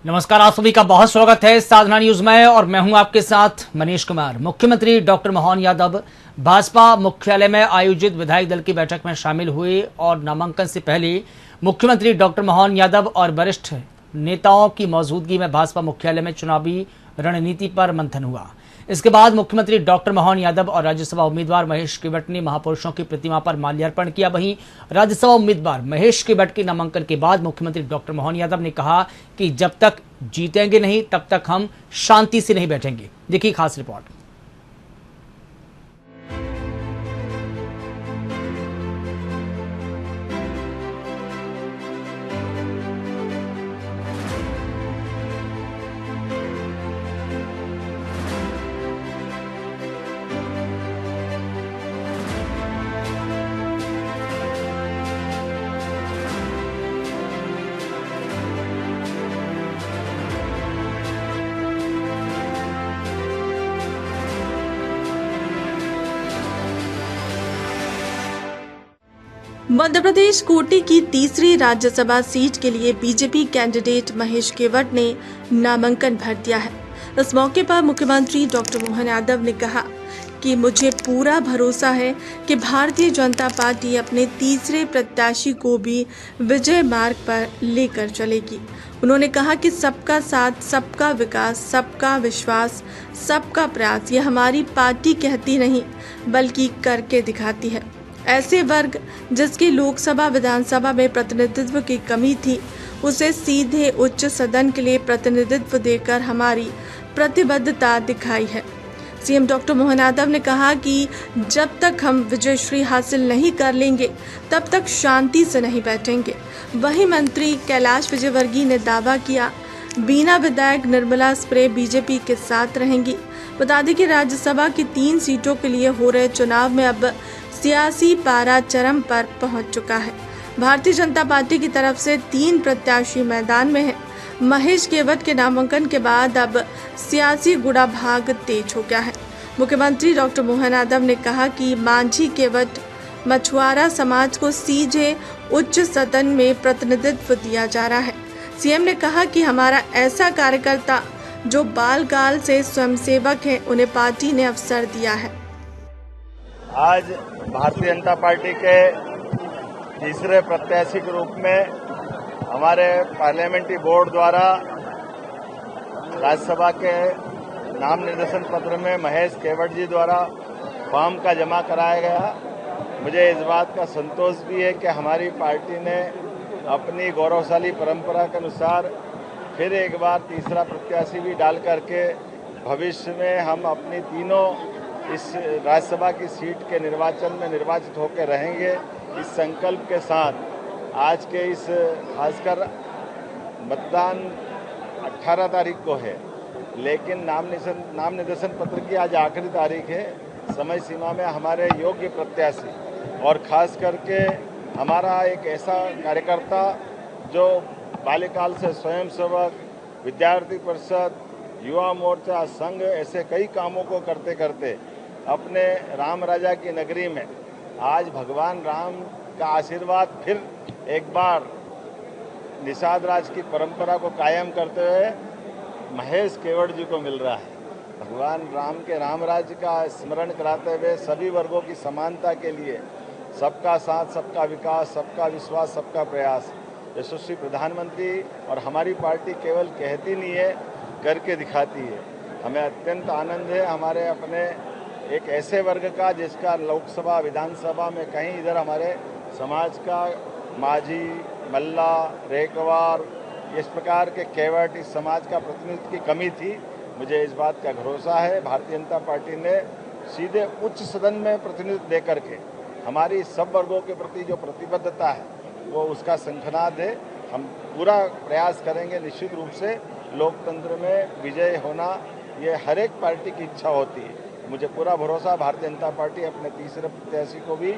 नमस्कार, आप सभी का बहुत स्वागत है साधना न्यूज में और मैं हूं आपके साथ मनीष कुमार। मुख्यमंत्री डॉक्टर मोहन यादव भाजपा मुख्यालय में आयोजित विधायक दल की बैठक में शामिल हुए और नामांकन से पहले मुख्यमंत्री डॉक्टर मोहन यादव और वरिष्ठ नेताओं की मौजूदगी में भाजपा मुख्यालय में चुनावी रणनीति पर मंथन हुआ। इसके बाद मुख्यमंत्री डॉक्टर मोहन यादव और राज्यसभा उम्मीदवार महेश केवट ने महापुरुषों की प्रतिमा पर माल्यार्पण किया। वहीं राज्यसभा उम्मीदवार महेश केवट के नामांकन के बाद मुख्यमंत्री डॉक्टर मोहन यादव ने कहा कि जब तक जीतेंगे नहीं तब तक हम शांति से नहीं बैठेंगे। देखिए खास रिपोर्ट। मध्य प्रदेश कोटे की तीसरी राज्यसभा सीट के लिए बीजेपी कैंडिडेट महेश केवट ने नामांकन भर दिया है। इस मौके पर मुख्यमंत्री डॉक्टर मोहन यादव ने कहा कि मुझे पूरा भरोसा है कि भारतीय जनता पार्टी अपने तीसरे प्रत्याशी को भी विजय मार्ग पर लेकर चलेगी। उन्होंने कहा कि सबका साथ, सबका विकास, सबका विश्वास, सबका प्रयास ये हमारी पार्टी कहती नहीं बल्कि करके दिखाती है। ऐसे वर्ग जिसकी लोकसभा विधानसभा में प्रतिनिधित्व की कमी थी, उसे सीधे उच्च सदन के लिए प्रतिनिधित्व देकर हमारी प्रतिबद्धता दिखाई है। सीएम डॉक्टर मोहन यादव ने कहा कि जब तक हम विजयश्री हासिल नहीं कर लेंगे तब तक शांति से नहीं बैठेंगे। वहीं मंत्री कैलाश विजयवर्गीय ने दावा किया, बीना विधायक निर्मला स्प्रे बीजेपी के साथ रहेंगी। बता दें कि राज्यसभा की 3 सीटों के लिए हो रहे चुनाव में अब सियासी पारा चरम पर पहुंच चुका है। भारतीय जनता पार्टी की तरफ से 3 प्रत्याशी मैदान में हैं। महेश केवट के नामांकन के बाद अब सियासी गुड़ा भाग तेज हो गया है। मुख्यमंत्री डॉक्टर मोहन यादव ने कहा कि मांझी केवट मछुआरा समाज को सीधे उच्च सदन में प्रतिनिधित्व दिया जा रहा है। सीएम ने कहा कि हमारा ऐसा कार्यकर्ता जो बालकाल से स्वयंसेवक है, उन्हें पार्टी ने अवसर दिया है। आज भारतीय जनता पार्टी के तीसरे प्रत्याशी के रूप में हमारे पार्लियामेंट्री बोर्ड द्वारा राज्यसभा के नाम निर्देशन पत्र में महेश केवट जी द्वारा फॉर्म का जमा कराया गया। मुझे इस बात का संतोष भी है कि हमारी पार्टी ने अपनी गौरवशाली परंपरा के अनुसार फिर एक बार तीसरा प्रत्याशी भी डाल करके भविष्य में हम अपनी तीनों इस राज्यसभा की सीट के निर्वाचन में निर्वाचित होकर रहेंगे। इस संकल्प के साथ आज के इस खासकर मतदान 18 तारीख को है, लेकिन नाम निर्देशन पत्र की आज आखिरी तारीख है। समय सीमा में हमारे योग्य प्रत्याशी और खास करके हमारा एक ऐसा कार्यकर्ता जो बाल्यकाल से स्वयंसेवक, विद्यार्थी परिषद, युवा मोर्चा, संघ, ऐसे कई कामों को करते करते अपने राम राजा की नगरी में आज भगवान राम का आशीर्वाद फिर एक बार निषाद राज की परंपरा को कायम करते हुए महेश केवट जी को मिल रहा है। भगवान राम के राम राज्य का स्मरण कराते हुए सभी वर्गों की समानता के लिए सबका साथ, सबका विकास, सबका विश्वास, सबका प्रयास यशस्वी प्रधानमंत्री और हमारी पार्टी केवल कहती नहीं है, करके दिखाती है। हमें अत्यंत आनंद है हमारे अपने एक ऐसे वर्ग का जिसका लोकसभा विधानसभा में कहीं इधर हमारे समाज का माझी, मल्ला, रेकवार, इस प्रकार के केवट इस समाज का प्रतिनिधित्व की कमी थी। मुझे इस बात का भरोसा है भारतीय जनता पार्टी ने सीधे उच्च सदन में प्रतिनिधित्व दे करके हमारी सब वर्गों के प्रति जो प्रतिबद्धता है वो उसका शंखनाद है। हम पूरा प्रयास करेंगे। निश्चित रूप से लोकतंत्र में विजय होना ये हर एक पार्टी की इच्छा होती है। मुझे पूरा भरोसा भारतीय जनता पार्टी अपने तीसरे प्रत्याशी को भी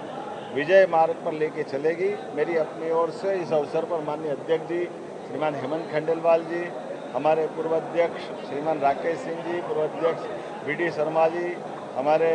विजय मार्ग पर लेके चलेगी। मेरी अपनी ओर से इस अवसर पर माननीय अध्यक्ष जी श्रीमान हेमंत खंडेलवाल जी, हमारे पूर्व अध्यक्ष श्रीमान राकेश सिंह जी, पूर्व अध्यक्ष वीडी शर्मा जी, हमारे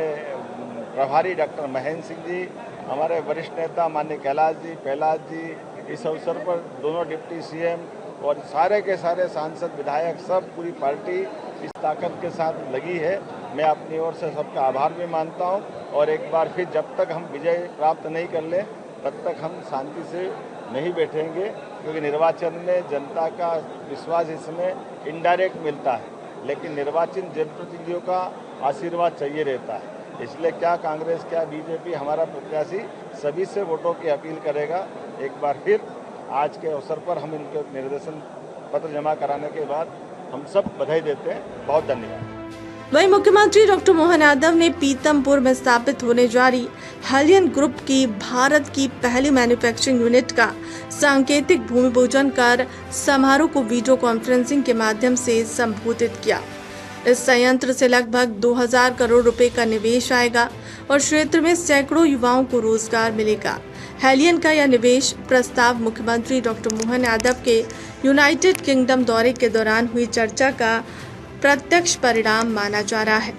प्रभारी डॉक्टर महेंद्र सिंह जी, हमारे वरिष्ठ नेता माननीय कैलाश जी, प्रहलाद जी, इस अवसर पर दोनों डिप्टी सीएम और सारे के सारे सांसद विधायक सब पूरी पार्टी इस ताकत के साथ लगी है। मैं अपनी ओर से सबका आभार भी मानता हूं और एक बार फिर जब तक हम विजय प्राप्त नहीं कर ले तब तक हम शांति से नहीं बैठेंगे, क्योंकि निर्वाचन में जनता का विश्वास इसमें इनडायरेक्ट मिलता है, लेकिन निर्वाचित जनप्रतिनिधियों का आशीर्वाद चाहिए रहता है। इसलिए क्या कांग्रेस क्या बीजेपी, हमारा प्रत्याशी सभी से वोटों की अपील करेगा। एक बार फिर आज के अवसर पर हम इनके निर्देशन पत्र जमा कराने के बाद हम सब बधाई देते हैं। बहुत धन्यवाद। वहीं मुख्यमंत्री डॉक्टर मोहन यादव ने पीतमपुर में स्थापित होने जा रही हेलियन ग्रुप की भारत की पहली मैन्युफैक्चरिंग यूनिट का सांकेतिक भूमि पूजन कर समारोह को वीडियो कॉन्फ्रेंसिंग के माध्यम से संबोधित किया। इस संयंत्र से लगभग 2000 करोड़ रुपए का निवेश आएगा और क्षेत्र में सैकड़ों युवाओं को रोजगार मिलेगा। हेलियन का यह निवेश प्रस्ताव मुख्यमंत्री डॉक्टर मोहन यादव के यूनाइटेड किंगडम दौरे के दौरान हुई चर्चा का प्रत्यक्ष परिणाम माना जा रहा है।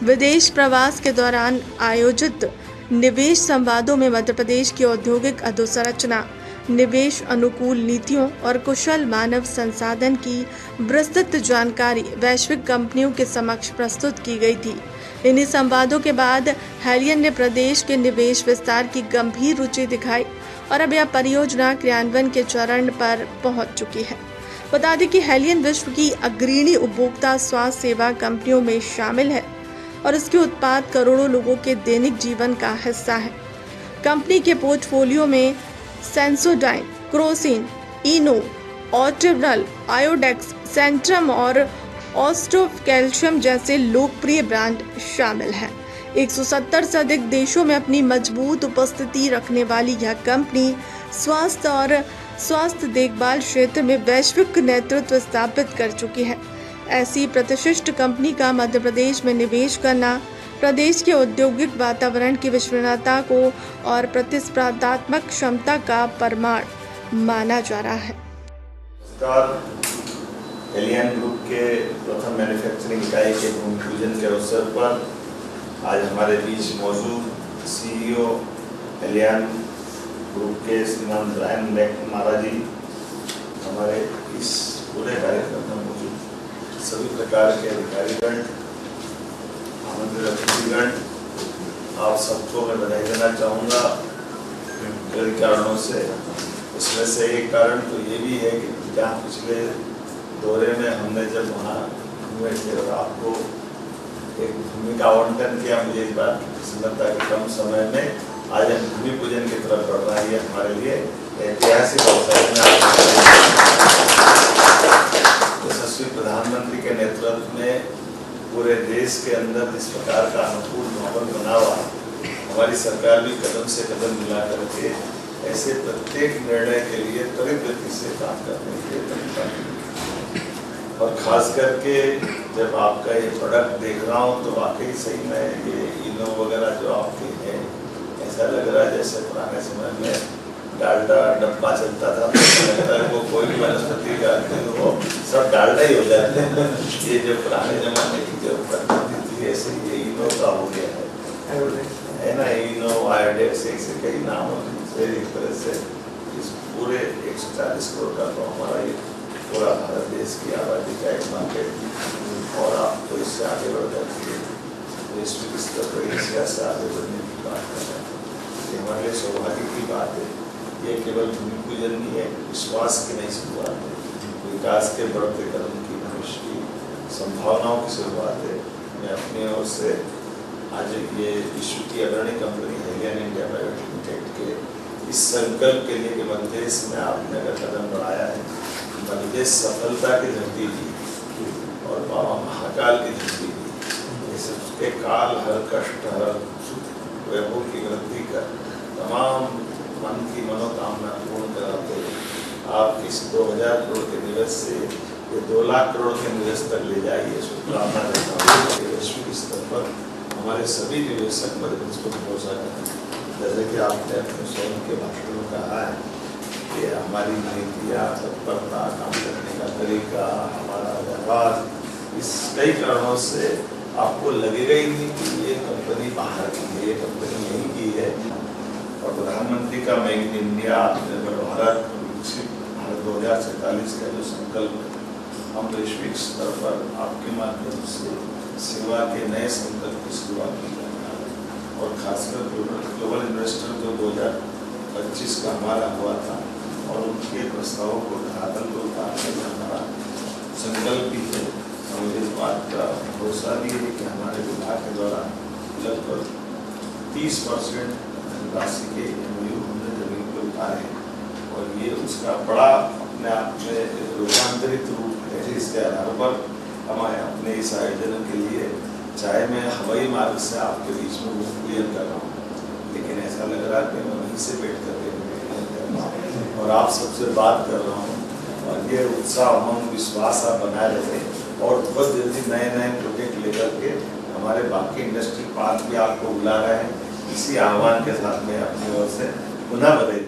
विदेश प्रवास के दौरान आयोजित निवेश संवादों में मध्य प्रदेश की औद्योगिक अधोसंरचना, निवेश अनुकूल नीतियों और कुशल मानव संसाधन की विस्तृत जानकारी वैश्विक कंपनियों के समक्ष प्रस्तुत की गई थी। इन्हीं संवादों के बाद हेलियन ने प्रदेश के निवेश विस्तार की गंभीर रुचि दिखाई और अब यह परियोजना क्रियान्वयन के चरण पर पहुंच चुकी है। बता दें कि हेलियन विश्व की अग्रणी उपभोक्ता स्वास्थ्य सेवा कंपनियों में शामिल है और इसके उत्पाद करोड़ों लोगों के दैनिक जीवन का हिस्सा है। कंपनी के पोर्टफोलियो में सेंसोडाइन, क्रोसिन, इनो, ऑर्टिवनल, आयोडेक्स, सेंट्रम और ऑस्टोफ कैल्शियम जैसे लोकप्रिय ब्रांड शामिल हैं। 170 से अधिक देशों में अपनी मजबूत उपस्थिति रखने वाली यह कंपनी स्वास्थ्य और स्वास्थ्य देखभाल क्षेत्र में वैश्विक नेतृत्व स्थापित कर चुकी है। ऐसी प्रतिष्ठित कंपनी का मध्य प्रदेश में निवेश करना प्रदेश के औद्योगिक वातावरण की विश्वसनीयता को और प्रतिस्पर्धात्मक क्षमता का प्रमाण माना जा रहा है। हेलियन ग्रुप के प्रथम मैन्युफैक्चरिंग इकाई के भूमि पूजन के अवसर पर आज हमारे बीच मौजूद सीईओ हेलियन ग्रुप के श्रीमान ब्रायन मैकनारा जी, हमारे इस पूरे कार्यक्रम में मौजूद सभी प्रकार के अधिकारीगण, आमंत्रित अतिथिगण, आप सबको मैं बधाई देना चाहूँगा कई कारणों से। इसमें से एक कारण तो ये भी है कि जहाँ पिछले दौरे में हमने जब वहाँ हुए थे और आपको एक भूमि का आवंटन किया, मुझे इस बात की प्रसन्नता कि कम समय में आज हम भूमि पूजन की तरफ बढ़ रहा है। हमारे लिए ऐतिहासिक अवसर यशस्वी प्रधानमंत्री के नेतृत्व में पूरे देश के अंदर जिस प्रकार का अनुकूल माहौल बना हुआ, हमारी सरकार भी कदम से कदम मिला करके ऐसे प्रत्येक निर्णय के लिए त्वरित गति से काम करने के लिए, और खास करके जब आपका ये प्रोडक्ट देख रहा हूँ तो वाकई सही में ये इनो वगैरह जो आपके हैं, ऐसा लग रहा है जैसे पुराने समय में डालडा डब्बा चलता था, लगता है वो कोई भी वनस्पति का वो सब डालडा ही हो जाते हैं। ये जो पुराने जमाने की जो पद्धति थी, ऐसे ये इनो का हो गया है ना, इनो आयोडेक्स, ऐसे कई नामों से एक तरह से इस पूरे 140 करोड़ का तो हमारा ये पूरा भारत देश की आबादी का एक मार्केट, और आप तो इससे आगे बढ़ जाती है वैश्विक स्तर पर एशिया से आगे बढ़ने की बात कर रहे हैं। ये हमारे लिए सौभाग्य की बात है। ये केवल भूमि पूजन नहीं है, विश्वास की नई शुरुआत है, विकास के बढ़ते कदम की भविष्य की संभावनाओं की शुरुआत है। मैं अपनी ओर से आज ये विश्व की अग्रणी company Helion India private limited के इस संकल्प के लिए कि मध्यदेश में आपने अगर कदम बढ़ाया है, मध्यदेश सफलता की धरती थी और बाबा महाकाल की धरती थी, इसके काल हर कष्ट हर वैभव की वृद्धि कर तमाम मन की मनोकामना पूर्ण कराते आप इस 2000 करोड़ के निवेश से ये 2 लाख करोड़ के निवेश तक ले जाइए। शुभकामना करता हूँ वैश्विक स्तर पर हमारे सभी निवेशक मध्यप्रदेश को भरोसा करें। जैसे कि आपने अपने स्वयं के भाषण में कहा है कि हमारी नीतियाँ, तत्परता, काम करने का तरीका, हमारा व्यवहार, इस कई कारणों से आपको लगेगा ही नहीं कि ये कंपनी बाहर की है, ये कंपनी यहीं की है। और प्रधानमंत्री का मेक इन इंडिया, निर्भर भारत, विकसित भारत 2047 का जो संकल्प है, हम वैश्विक स्तर पर आपके माध्यम से सेवा के नए संकल्प की शुरुआत की जाना है। और खासकर ग्लोबल इन्वेस्टर जो 2025 का हमारा हुआ था और उनके प्रस्तावों को धरातल पर उतारने में हमारा संकल्प भी है। और मुझे इस बात का भरोसा भी है कि हमारे विभाग के द्वारा लगभग 30% राशि के MOU हमने जमीन पर उतारे और ये उसका बड़ा अपने आप में रूपांतरित रूप है, जिसके आधार पर हम अपने इस आयोजन के लिए, चाहे मैं हवाई मार्ग से आपके बीच में वो क्लियर कर रहा हूँ, लेकिन ऐसा लग रहा है कि मैं वहीं से बैठ कर और आप सबसे बात कर रहा हूँ। और ये उत्साह, उमंग, विश्वास आप बनाए रखें और बहुत जल्दी नए नए प्रोजेक्ट लेकर के हमारे बाकी इंडस्ट्री पार्क भी आपको बुला रहे हैं। इसी आह्वान के साथ मैं अपनी ओर से पुनः बधाई।